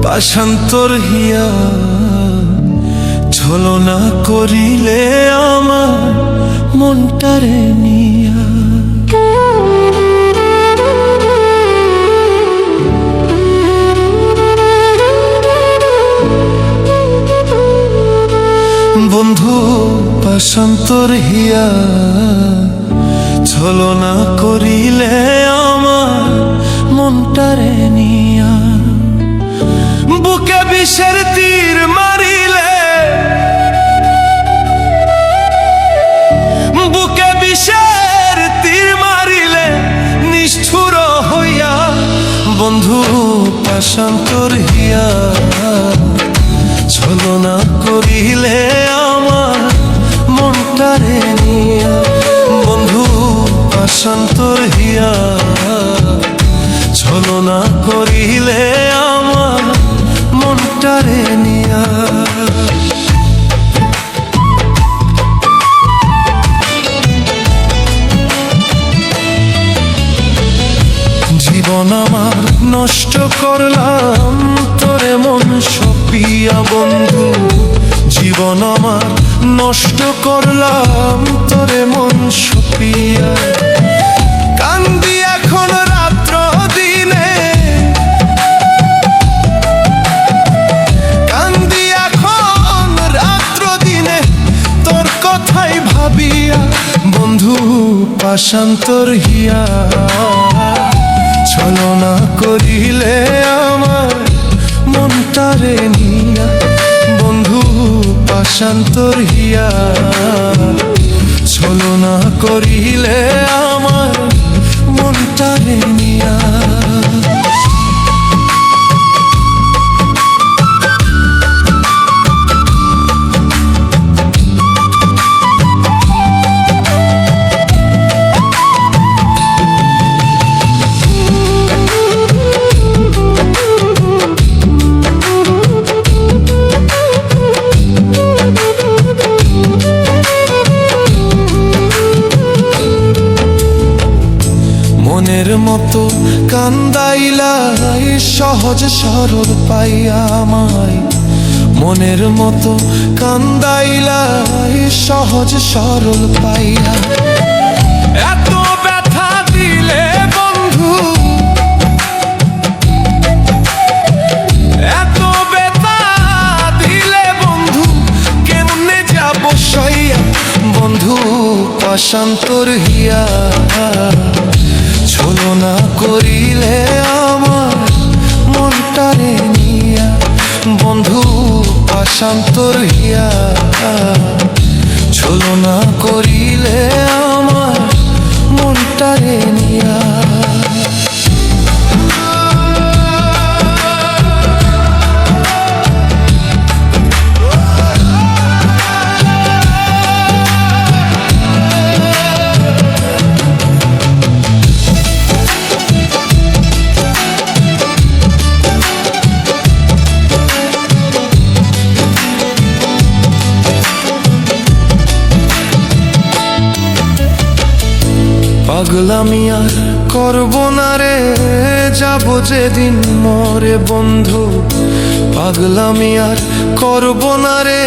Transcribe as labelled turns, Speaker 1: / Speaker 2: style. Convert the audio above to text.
Speaker 1: পাষান্তর হিয়া ছলনা করিলে আমার মনটারে নিয়া। বন্ধু পাষান্তর হিয়া ছলনা করিলে আমার মনটারে নিয়া। বুকে বিষের তীর মারিলে, বুকে বিষের তীর মারিলে নিষ্ঠুর হইয়া। বন্ধু পাষান্তর হিয়া ছলনা করিলে আমার মনটারে নিয়া। বন্ধু পাষান্তর হিয়া ছলনা করিলে আমার মনটারে নিয়া। জীবন আমার নষ্ট করলাম তোরে মন সপিয়া। বন্ধু জীবন আমার নষ্ট করলাম তোরে মন সপিয়া। কান্দি এখন রাত্র দিনে, কান্দি এখন রাত্র দিনে তোর কথাই ভাবিয়া। বন্ধু পাষান্তর হিয়া ছলনা করিলে আমার মনটারে নিয়া। বন্ধু পাষান্তর হিয়া ছলনা করিলে আমার মনটারে নিয়া। মনের মতো কান্দাইলা সহজ সরল পাইয়া আমায়। মনের মতো কান্দাইলা সহজ সরল পাইয়া। এত ব্যথা দিলে বন্ধু, এত ব্যথা দিলে বন্ধু কেমনে যাব সইয়া। বন্ধু পাষান্তর হিয়া ছলনা করিলে আমার মনটারে নিয়া। বন্ধু পাষান্তর হিয়া ছলনা করিলে আমার মনটারে নিয়া। পাগলামি আর করব না রে, যাব যেদিন মরে। বন্ধু পাগলামি আর করব না রে।